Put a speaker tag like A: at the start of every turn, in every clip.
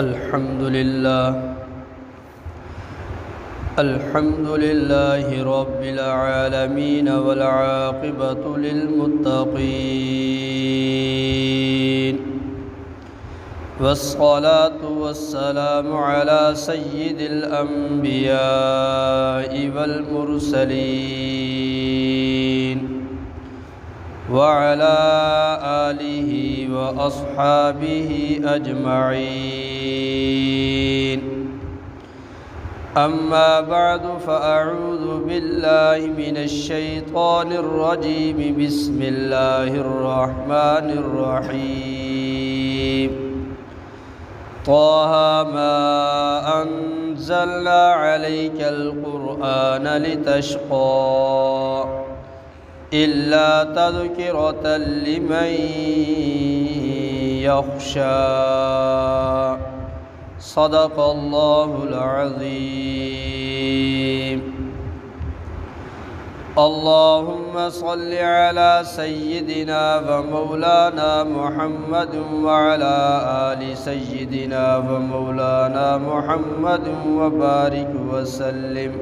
A: الحمد لله رب العالمين والعاقبة للمتقين والصلاة والسلام على سيد الأنبياء والمرسلين وعلى آله وأصحابه أجمعين. أما بعد فأعوذ بالله من الشيطان الرجيم. بسم الله الرحمن الرحيم. طه ما أنزلنا عليك القرآن لتشقى إلا تذكرة لمن يخشى. صدق الله العظيم. اللهم صل على سيدنا ومولانا محمد وعلى آل سيدنا ومولانا محمد وبارك وسلم.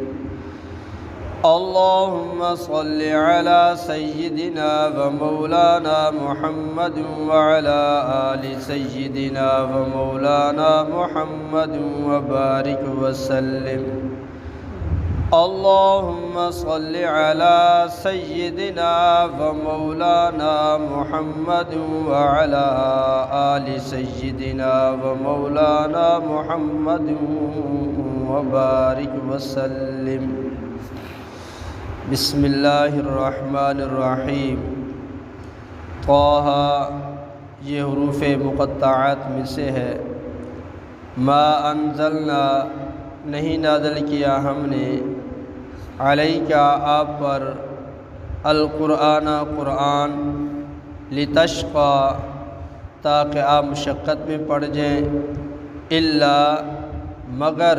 A: اللهم صل على سيدنا ومولانا محمد وعلى آل سيدنا ومولانا محمد وبارك وسلم. اللهم صل على سيدنا ومولانا محمد وعلى آل سيدنا ومولانا محمد وبارك وسلم. بسم اللہ الرحمن الرحیم. طه یہ حروف مقطعات میں سے ہے. ما انزلنا نہیں نازل کیا ہم نے، علیک آپ پر، القرآن قرآن، لتشقى تاکہ آپ مشقت میں پڑ جائیں، الا مگر،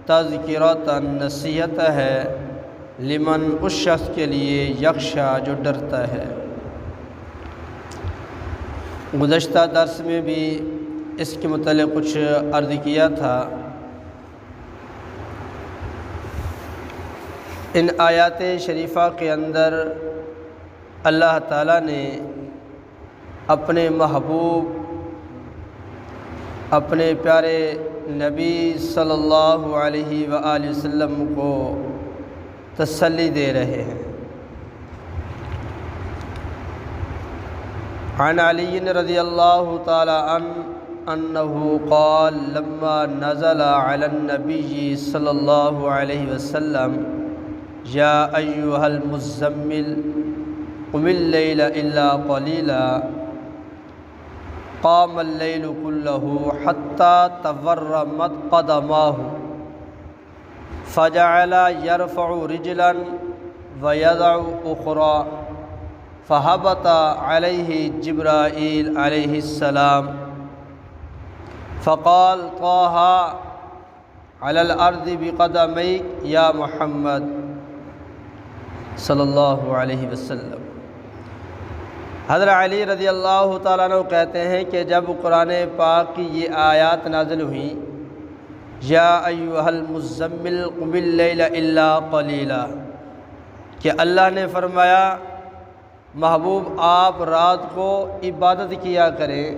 A: تذکرۃ نصیحت ہے، لمن اس شخص کے لیے، یخشا جو ڈرتا ہے. گزشتہ درس میں بھی اس کے متعلق کچھ عرض کیا تھا. ان آیات شریفہ کے اندر اللہ تعالیٰ نے اپنے محبوب، اپنے پیارے نبی صلی اللہ علیہ وآلہ وسلم کو تسلی دے رہے ہیں. عن علی رضی اللہ تعالی عنہ انہ قال لما نزل علی النبی صلی اللہ علیہ وسلم یا ایہا المزمل قم اللیل الا قلیلا قام اللیل کلہ حتی تورمت قدماہ فجعل يرفع رجلا ويضع أخرى فهبط عليه جبرائيل عليه السلام فقال طه على الأرض بقدميك يا محمد صلی اللہ علیہ وسلم. حضرت علی رضی اللہ تعالیٰ عنہ کہتے ہیں کہ جب قرآن پاک کی یہ آیات نازل ہوئیں، یا ایہا المزمل قم اللیل الا قلیلا، کہ اللہ نے فرمایا محبوب آپ رات کو عبادت کیا کریں،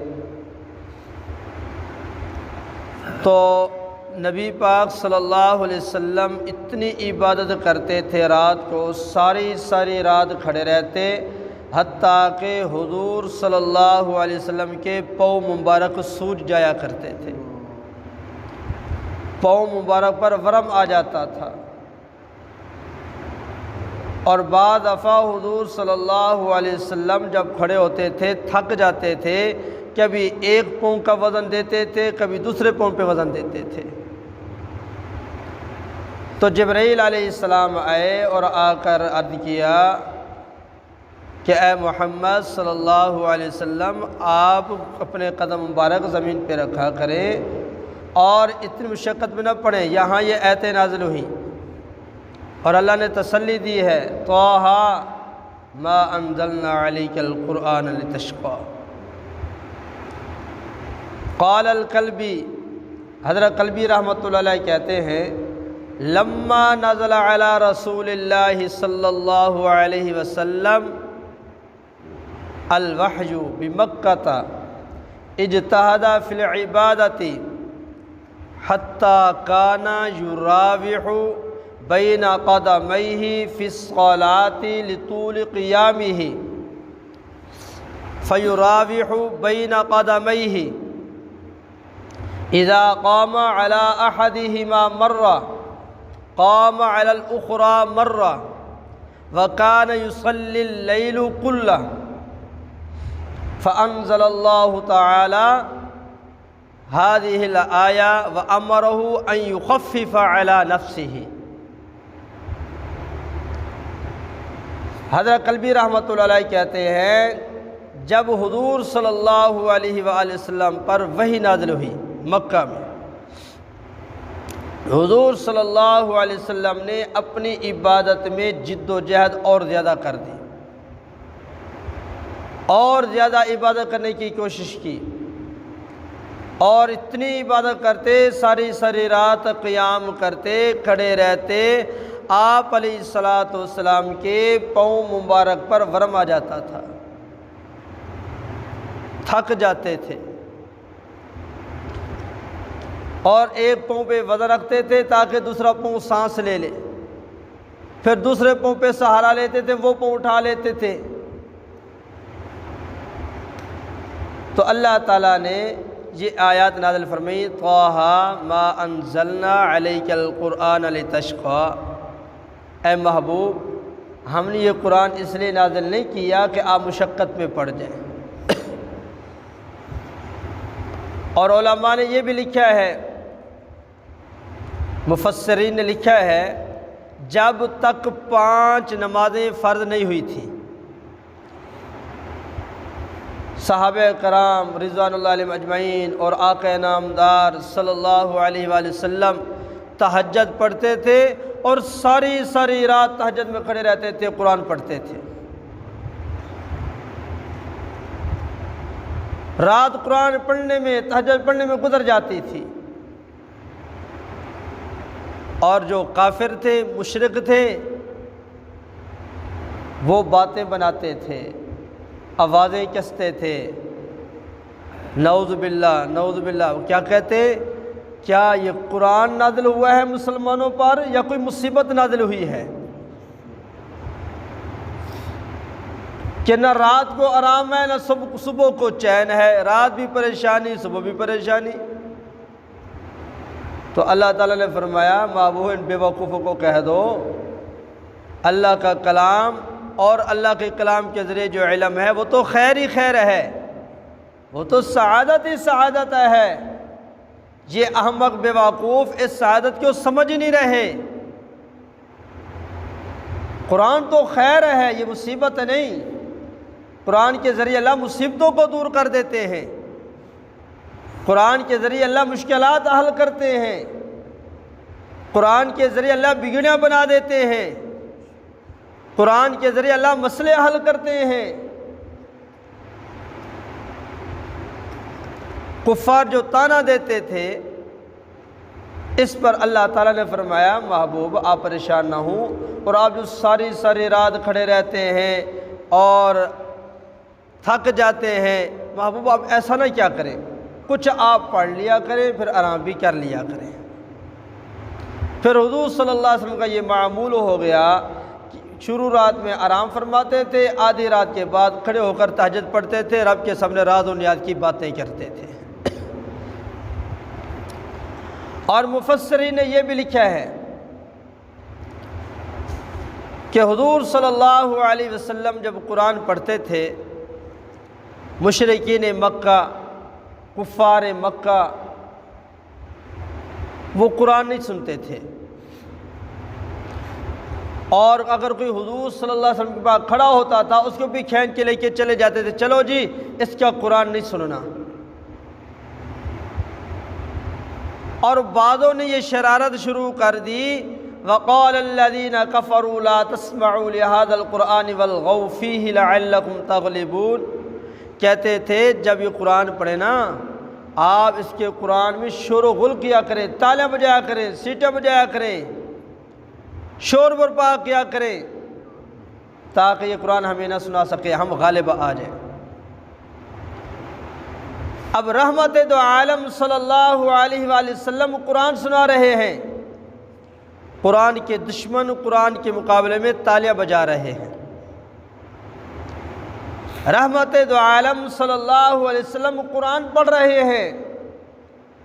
A: تو نبی پاک صلی اللہ علیہ وسلم اتنی عبادت کرتے تھے، رات کو ساری رات کھڑے رہتے، حتیٰ کہ حضور صلی اللہ علیہ وسلم کے پاؤں مبارک سوج جایا کرتے تھے، پاؤں مبارک پر ورم آ جاتا تھا. اور بعض دفعہ حضور صلی اللہ علیہ وسلم جب کھڑے ہوتے تھے تھک جاتے تھے، کبھی ایک پاؤں کا وزن دیتے تھے، کبھی دوسرے پاؤں پہ وزن دیتے تھے. تو جبرائیل علیہ السلام آئے اور آ کر عرض کیا کہ اے محمد صلی اللہ علیہ وسلم آپ اپنے قدم مبارک زمین پہ رکھا کریں اور اتنی مشقت میں نہ پڑیں. یہاں یہ آیتیں نازل ہوئیں اور اللہ نے تسلی دی ہے، طه ما انزلنا علیک القرآن لتشقى. قال الکلبی حضرت قلبی رحمۃ اللہ علیہ کہتے ہیں لما نزل علی رسول اللہ صلی اللہ علیہ وسلم الوحی بمکۃ اجتہد فی العبادۃ حتی کان یراوح بین قدمیہ فی الصلاۃ لطول قیامہ فیراوح بین قدمیہ اذا قام على احدہما مرہ قام على الاخرى مرہ وكان يصلي الليل كله فأنزل الله تعالى هذه الآية وأمره أن يخفف على نفسه۔ حضرت قلبی رحمۃ اللہ علیہ کہتے ہیں جب حضور صلی اللہ علیہ وآلہ وسلم پر وحی نازل ہوئی مکہ میں، حضور صلی اللہ علیہ وسلم نے اپنی عبادت میں جد و جہد اور زیادہ کر دی، اور زیادہ عبادت کرنے کی کوشش کی، اور اتنی عبادت کرتے ساری رات قیام کرتے، کھڑے رہتے، آپ علیہ الصلاۃ والسلام کے پاؤں مبارک پر ورم آ جاتا تھا، تھک جاتے تھے، اور ایک پاؤں پہ وزن رکھتے تھے تاکہ دوسرا پاؤں سانس لے لے، پھر دوسرے پاؤں پہ سہارا لیتے تھے، وہ پاؤں اٹھا لیتے تھے۔ تو اللہ تعالیٰ نے یہ آیات نازل فرمائی طٰہٰ ما انزلنا علیک القرآن لتشقیٰ، اے محبوب ہم نے یہ قرآن اس لیے نازل نہیں کیا کہ آپ مشقت میں پڑ جائیں۔ اور علماء نے یہ بھی لکھا ہے، مفسرین نے لکھا ہے جب تک 5 نمازیں فرض نہیں ہوئی تھیں، صحابہ کرام رضوان اللہ علیہم اجمعین اور آقا نامدار صلی اللہ علیہ وآلہ وسلم تہجد پڑھتے تھے، اور ساری رات تہجد میں کھڑے رہتے تھے، قرآن پڑھتے تھے، رات قرآن پڑھنے میں، تہجد پڑھنے میں گزر جاتی تھی۔ اور جو کافر تھے، مشرک تھے، وہ باتیں بناتے تھے، آوازیں کستے تھے، نعوذ باللہ، کیا کہتے؟ کیا یہ قرآن نازل ہوا ہے مسلمانوں پر یا کوئی مصیبت نازل ہوئی ہے کہ نہ رات کو آرام ہے نہ صبح کو چین ہے، رات بھی پریشانی صبح بھی پریشانی۔ تو اللہ تعالیٰ نے فرمایا محبوب ان بے وقوفوں کو کہہ دو اللہ کا کلام اور اللہ کے کلام کے ذریعے جو علم ہے وہ تو خیر ہی خیر ہے، وہ تو سعادت ہی سعادت ہے، یہ احمق بے وقوف اس سعادت کو سمجھ ہی نہیں رہے۔ قرآن تو خیر ہے، یہ مصیبت نہیں، قرآن کے ذریعے اللہ مصیبتوں کو دور کر دیتے ہیں، قرآن کے ذریعے اللہ مشکلات حل کرتے ہیں، قرآن کے ذریعے اللہ بگڑیاں بنا دیتے ہیں، قرآن کے ذریعے اللہ مسئلے حل کرتے ہیں۔ کفار جو طعنہ دیتے تھے اس پر اللہ تعالیٰ نے فرمایا محبوب آپ پریشان نہ ہوں، اور آپ جو ساری رات کھڑے رہتے ہیں اور تھک جاتے ہیں، محبوب آپ ایسا نہ کیا کریں، کچھ آپ پڑھ لیا کریں پھر آرام بھی کر لیا کریں۔ پھر حضور صلی اللہ علیہ وسلم کا یہ معمول ہو گیا، شروع رات میں آرام فرماتے تھے، آدھی رات کے بعد کھڑے ہو کر تہجد پڑھتے تھے، رب کے سامنے راز و نیاز کی باتیں کرتے تھے۔ اور مفسرین نے یہ بھی لکھا ہے کہ حضور صلی اللہ علیہ وسلم جب قرآن پڑھتے تھے، مشرکین مکہ، کفار مکہ وہ قرآن نہیں سنتے تھے، اور اگر کوئی حضور صلی اللہ علیہ وسلم کے پاس کھڑا ہوتا تھا اس کو بھی کھینچ کے لے کے چلے جاتے تھے، چلو جی اس کا قرآن نہیں سننا۔ اور بعضوں نے یہ شرارت شروع کر دی، وقال الذین کفروا لا تسمعوا لهذا القرآن والغوا فیہ لعلکم تغلبون، کہتے تھے جب یہ قرآن پڑھے نا آپ اس کے قرآن میں شور و غل کیا کریں، تالیاں بجایا کریں، سیٹیں بجایا کریں، شور برپا کیا کریں، تاکہ یہ قرآن ہمیں نہ سنا سکے، ہم غالب آ جائیں۔ اب رحمت دو عالم صلی اللہ علیہ وآلہ وسلم قرآن سنا رہے ہیں، قرآن کے دشمن قرآن کے مقابلے میں تالیاں بجا رہے ہیں۔ رحمت دو عالم صلی اللہ علیہ وسلم قرآن پڑھ رہے ہیں،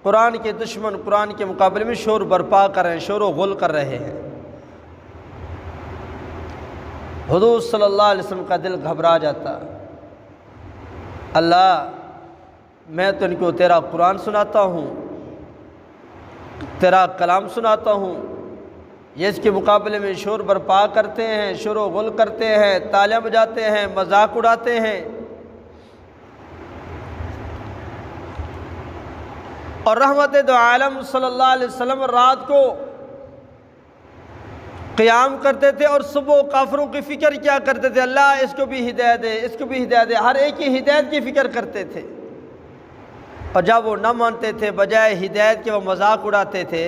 A: قرآن کے دشمن قرآن کے مقابلے میں شور برپا کر رہے ہیں، شور و غل کر رہے ہیں۔ حضور صلی اللہ علیہ وسلم کا دل گھبرا جاتا، اللہ میں تو ان کو تیرا قرآن سناتا ہوں، تیرا کلام سناتا ہوں، یہ اس کے مقابلے میں شور برپا کرتے ہیں، شور و غل کرتے ہیں، تالیاں بجاتے ہیں، مذاق اڑاتے ہیں۔ اور رحمت دو عالم صلی اللہ علیہ وسلم رات کو قیام کرتے تھے اور صبح کافروں کی فکر کیا کرتے تھے، اللہ اس کو بھی ہدایت دے، اس کو بھی ہدایت دے، ہر ایک کی ہدایت کی فکر کرتے تھے۔ اور جب وہ نہ مانتے تھے، بجائے ہدایت کے وہ مذاق اڑاتے تھے،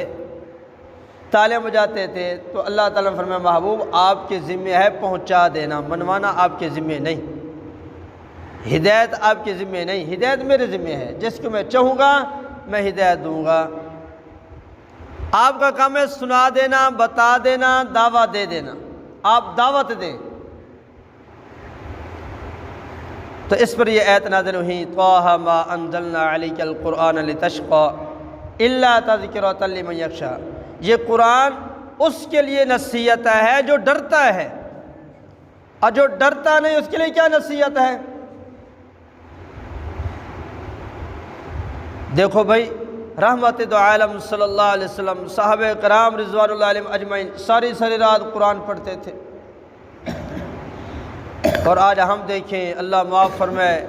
A: تالیاں بجاتے تھے، تو اللہ تعالیٰ نے فرمایا محبوب آپ کے ذمہ ہے پہنچا دینا، منوانا آپ کے ذمہ نہیں، ہدایت آپ کے ذمہ نہیں، ہدایت میرے ذمہ ہے، جس کو میں چاہوں گا میں ہدایت دوں گا۔ آپ کا کام ہے سنا دینا، بتا دینا، دعوت دے دینا، آپ دعوت دیں۔ تو اس پر یہ آیت نازل ہوئی، طٰہ ما انزلنا علیک القرآن لتشقی الا تذکرۃ لمن یخشی، یہ قرآن اس کے لیے نصیحت ہے جو ڈرتا ہے، اور جو ڈرتا نہیں اس کے لیے کیا نصیحت ہے؟ دیکھو بھائی، رحمت دو عالم صلی اللہ علیہ وسلم، صحابہ کرام رضوان اللہ علیہم اجمعین ساری رات قرآن پڑھتے تھے، اور آج ہم دیکھیں، اللہ معاف فرمائے،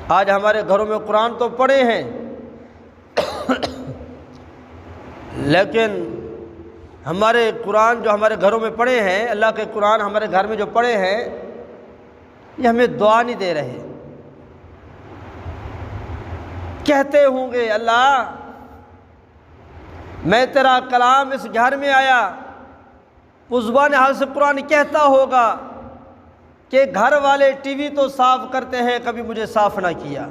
A: آج ہمارے گھروں میں قرآن تو پڑھے ہیں، لیکن ہمارے قرآن جو ہمارے گھروں میں پڑھے ہیں، اللہ کے قرآن ہمارے گھر میں جو پڑھے ہیں، یہ ہمیں دعا نہیں دے رہے۔ کہتے ہوں گے اللہ میں تیرا کلام اس گھر میں آیا، اس زبان حال سے قرآن کہتا ہوگا کہ گھر والے ٹی وی تو صاف کرتے ہیں، کبھی مجھے صاف نہ کیا۔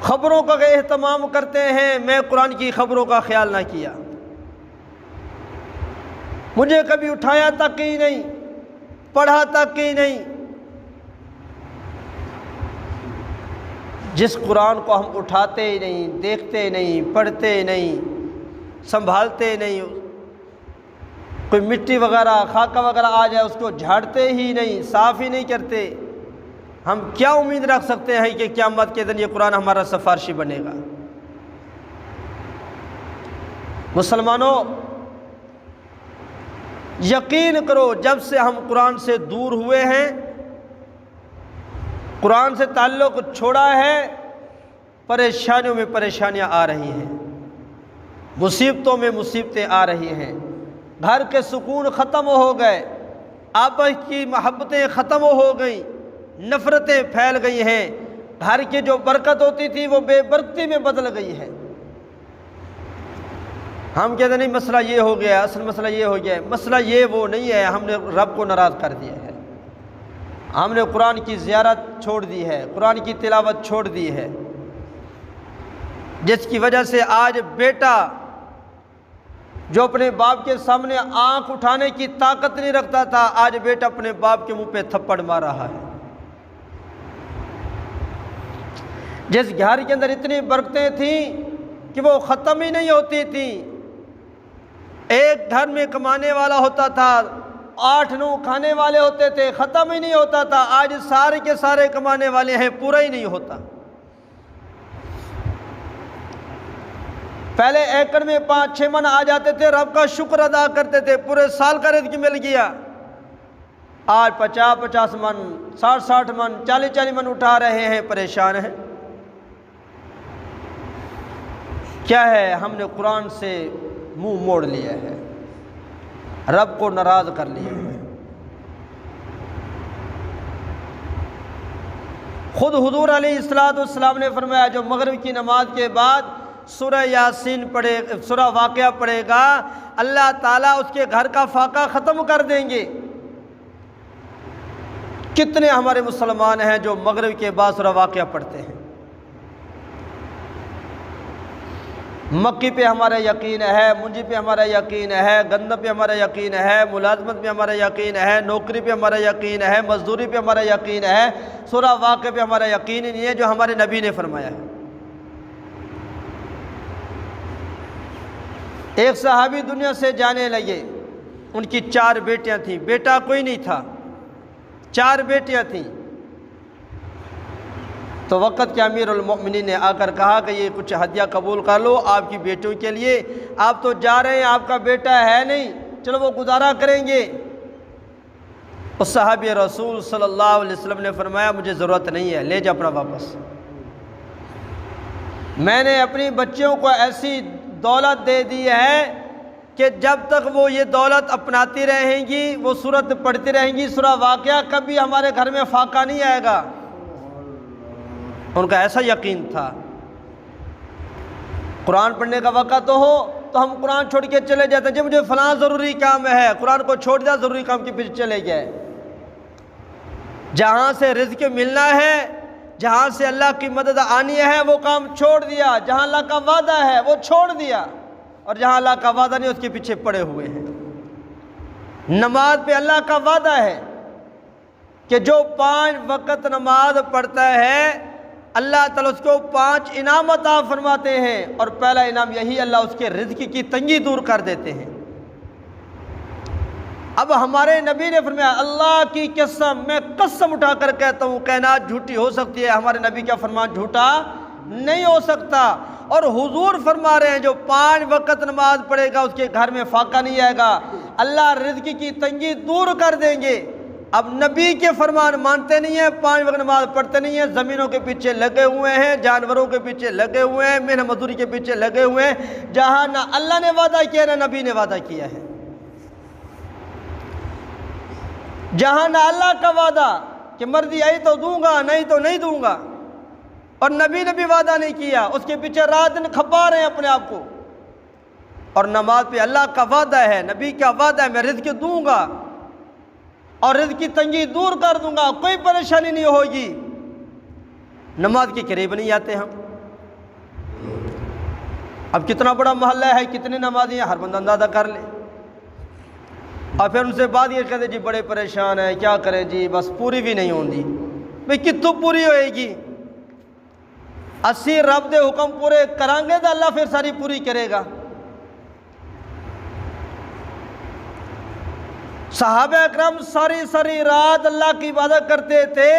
A: خبروں کا اہتمام کرتے ہیں، میں قرآن کی خبروں کا خیال نہ کیا، مجھے کبھی اٹھایا تک ہی نہیں، پڑھا تک ہی نہیں۔ جس قرآن کو ہم اٹھاتے ہی نہیں، دیکھتے نہیں، پڑھتے نہیں، سنبھالتے نہیں، کوئی مٹی وغیرہ خاکہ وغیرہ آ جائے اس کو جھاڑتے ہی نہیں، صاف ہی نہیں کرتے، ہم کیا امید رکھ سکتے ہیں کہ قیامت کے دن یہ قرآن ہمارا سفارشی بنے گا؟ مسلمانوں یقین کرو، جب سے ہم قرآن سے دور ہوئے ہیں، قرآن سے تعلق چھوڑا ہے، پریشانیوں میں پریشانیاں آ رہی ہیں، مصیبتوں میں مصیبتیں آ رہی ہیں، گھر کے سکون ختم ہو گئے، آپس کی محبتیں ختم ہو گئیں، نفرتیں پھیل گئی ہیں، گھر کی جو برکت ہوتی تھی وہ بے برکتی میں بدل گئی ہے۔ ہم کہتے ہیں نہیں مسئلہ یہ ہو گیا، اصل مسئلہ یہ ہو گیا ہے، مسئلہ یہ وہ نہیں ہے، ہم نے رب کو ناراض کر دیا ہے، ہم نے قرآن کی زیارت چھوڑ دی ہے، قرآن کی تلاوت چھوڑ دی ہے، جس کی وجہ سے آج بیٹا جو اپنے باپ کے سامنے آنکھ اٹھانے کی طاقت نہیں رکھتا تھا، آج بیٹا اپنے باپ کے منہ پہ تھپڑ مار رہا ہے۔ جس گھر کے اندر اتنی برکتیں تھیں کہ وہ ختم ہی نہیں ہوتی تھیں، ایک گھر میں کمانے والا ہوتا تھا، 8-9 کھانے والے ہوتے تھے، ختم ہی نہیں ہوتا تھا، آج سارے کے سارے کمانے والے ہیں، پورا ہی نہیں ہوتا۔ پہلے ایکڑ میں 5-6 من آ جاتے تھے، رب کا شکر ادا کرتے تھے، پورے سال کا رزق مل گیا۔ آج 50-50 من، 60-60 من، 40-40 من اٹھا رہے ہیں، پریشان ہیں۔ کیا ہے؟ ہم نے قرآن سے منہ موڑ لیا ہے، رب کو ناراض کر لیا ہے۔ خود حضور علیہ السلام نے فرمایا جو مغرب کی نماز کے بعد سورہ یاسین پڑھے، سورہ واقعہ پڑھے گا، اللہ تعالیٰ اس کے گھر کا فاقہ ختم کر دیں گے۔ کتنے ہمارے مسلمان ہیں جو مغرب کے بعد سورہ واقعہ پڑھتے ہیں؟ مکی پہ ہمارا یقین ہے، منجی پہ ہمارا یقین ہے، گندم پہ ہمارا یقین ہے، ملازمت پہ ہمارا یقین ہے، نوکری پہ ہمارا یقین ہے، مزدوری پہ ہمارا یقین ہے، سورہ واقعہ پہ ہمارا یقین ہی نہیں ہے جو ہمارے نبی نے فرمایا ہے۔ ایک صحابی دنیا سے جانے لگے، ان کی 4 بیٹیاں تھیں، بیٹا کوئی نہیں تھا، 4 بیٹیاں تھیں۔ تو وقت کے امیر المؤمنین نے آ کر کہا کہ یہ کچھ ہدیہ قبول کر لو آپ کی بیٹوں کے لیے، آپ تو جا رہے ہیں، آپ کا بیٹا ہے نہیں، چلو وہ گزارا کریں گے۔ اس صحابی رسول صلی اللہ علیہ وسلم نے فرمایا مجھے ضرورت نہیں ہے، لے جا اپنا واپس۔ میں نے اپنی بچیوں کو ایسی دولت دے دی ہے کہ جب تک وہ یہ دولت اپناتی رہیں گی، وہ سورت پڑھتی رہیں گی، سورہ واقعہ، کبھی ہمارے گھر میں فاقہ نہیں آئے گا۔ ان کا ایسا یقین تھا۔ قرآن پڑھنے کا وقت تو ہو تو ہم قرآن چھوڑ کے چلے جاتے ہیں، جب مجھے فلاں ضروری کام ہے، قرآن کو چھوڑ دیا، ضروری کام کے پیچھے چلے گئے۔ جہاں سے رزق ملنا ہے، جہاں سے اللہ کی مدد آنی ہے، وہ کام چھوڑ دیا۔ جہاں اللہ کا وعدہ ہے وہ چھوڑ دیا، اور جہاں اللہ کا وعدہ نہیں اس کے پیچھے پڑے ہوئے ہیں۔ نماز پہ اللہ کا وعدہ ہے کہ جو 5 وقت نماز پڑھتا ہے اللہ تعالیٰ اس کو 5 انعام عطا فرماتے ہیں، اور پہلا انعام یہی اللہ اس کے رزق کی تنگی دور کر دیتے ہیں۔ اب ہمارے نبی نے فرمایا اللہ کی قسم، میں قسم اٹھا کر کہتا ہوں کائنات جھوٹی ہو سکتی ہے، ہمارے نبی کا فرمان جھوٹا نہیں ہو سکتا۔ اور حضور فرما رہے ہیں جو 5 وقت نماز پڑھے گا اس کے گھر میں فاقہ نہیں آئے گا، اللہ رزق کی تنگی دور کر دیں گے۔ اب نبی کے فرمان مانتے نہیں ہیں، 5 وقت نماز پڑھتے نہیں ہیں، زمینوں کے پیچھے لگے ہوئے ہیں، جانوروں کے پیچھے لگے ہوئے ہیں، محنت مزدوری کے پیچھے لگے ہوئے ہیں، جہاں نہ اللہ نے وعدہ کیا نہ نبی نے وعدہ کیا ہے۔ جہاں نہ اللہ کا وعدہ کہ مرضی آئی تو دوں گا، نہیں تو نہیں دوں گا، اور نبی نے بھی وعدہ نہیں کیا، اس کے پیچھے رات دن کھپا رہے ہیں اپنے آپ کو۔ اور نماز پہ اللہ کا وعدہ ہے، نبی کا وعدہ ہے میں رزق دوں گا اور رزق کی تنگی دور کر دوں گا، کوئی پریشانی نہیں ہوگی۔ نماز کے قریب نہیں آتے ہم۔ اب کتنا بڑا محلہ ہے، کتنے نمازی ہیں، ہر بندہ اندازہ کر لے، اور پھر ان سے بات یہ کہتے جی بڑے پریشان ہیں، کیا کریں جی، بس پوری بھی نہیں ہوندی۔ بھئی کتوں پوری ہوئے گی؟ 80 رب دے حکم پورے کریں گے تو اللہ پھر ساری پوری کرے گا۔ صحابہ اکرام ساری رات اللہ کی عبادت کرتے تھے،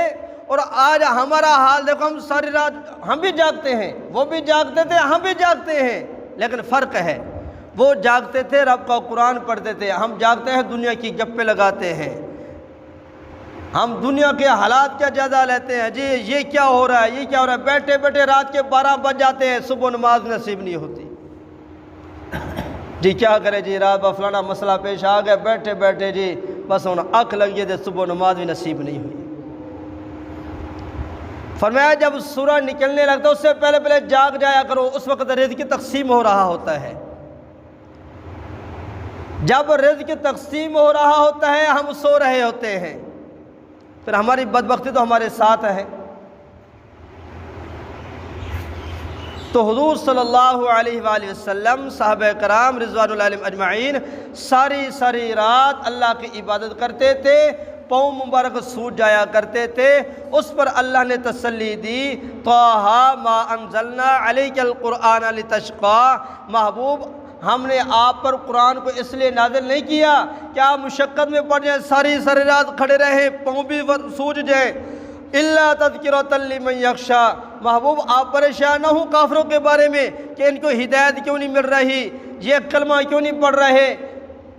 A: اور آج ہمارا حال دیکھو، ہم ساری رات ہم بھی جاگتے ہیں، وہ بھی جاگتے تھے، ہم بھی جاگتے ہیں، لیکن فرق ہے، وہ جاگتے تھے رب کا قرآن پڑھتے تھے، ہم جاگتے ہیں دنیا کی گپیں لگاتے ہیں، ہم دنیا کے حالات کا جائزہ لیتے ہیں، جی یہ کیا ہو رہا ہے، یہ کیا ہو رہا ہے، بیٹھے بیٹھے رات کے 12 بج جاتے ہیں، صبح نماز نصیب نہیں ہوتی۔ جی کیا کرے جی، رات با فلانا مسئلہ پیش آ گیا، بیٹھے بیٹھے جی بس ہوں آنکھ لگ گئی، صبح نماز بھی نصیب نہیں ہوئی۔ فرمایا جب سورج نکلنے لگتا اس سے پہلے جاگ جایا کرو، اس وقت رزق کی تقسیم ہو رہا ہوتا ہے۔ جب رزق تقسیم ہو رہا ہوتا ہے ہم سو رہے ہوتے ہیں، پھر ہماری بدبختی تو ہمارے ساتھ ہے۔ تو حضور صلی اللہ علیہ وآلہ وسلم، صحابہ کرام رضوان اللہ علیہم اجمعین ساری رات اللہ کی عبادت کرتے تھے، پاؤں مبارک سوج جایا کرتے تھے۔ اس پر اللہ نے تسلی دی، طٰہٰ ما انزلنا علیک القرآن لتشقیٰ، محبوب ہم نے آپ پر قرآن کو اس لیے نازل نہیں کیا کہ آپ مشقت میں پڑ جائیں، ساری رات کھڑے رہیں، پاؤں بھی سوج جائیں، الا تذکرۃ لمن یخشیٰ، محبوب آپ پریشان نہ ہوں کافروں کے بارے میں کہ ان کو ہدایت کیوں نہیں مل رہی، یہ کلمہ کیوں نہیں پڑھ رہے۔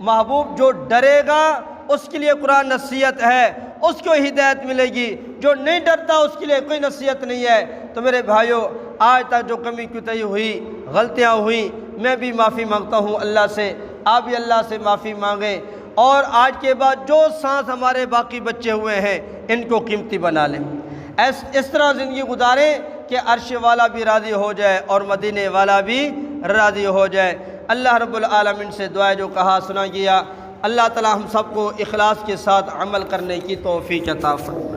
A: محبوب جو ڈرے گا اس کے لیے قرآن نصیحت ہے، اس کو ہدایت ملے گی، جو نہیں ڈرتا اس کے لیے کوئی نصیحت نہیں ہے۔ تو میرے بھائیوں، آج تک جو کمی کوتاہی ہوئی، غلطیاں ہوئیں، میں بھی معافی مانگتا ہوں اللہ سے، آپ بھی اللہ سے معافی مانگیں، اور آج کے بعد جو سانس ہمارے باقی بچے ہوئے ہیں ان کو قیمتی بنا لیں۔ اس طرح زندگی گزاریں کہ عرش والا بھی راضی ہو جائے اور مدینے والا بھی راضی ہو جائے۔ اللہ رب العالمین سے دعا جو کہا سنا گیا، اللہ تعالی ہم سب کو اخلاص کے ساتھ عمل کرنے کی توفیق عطا فرمائے۔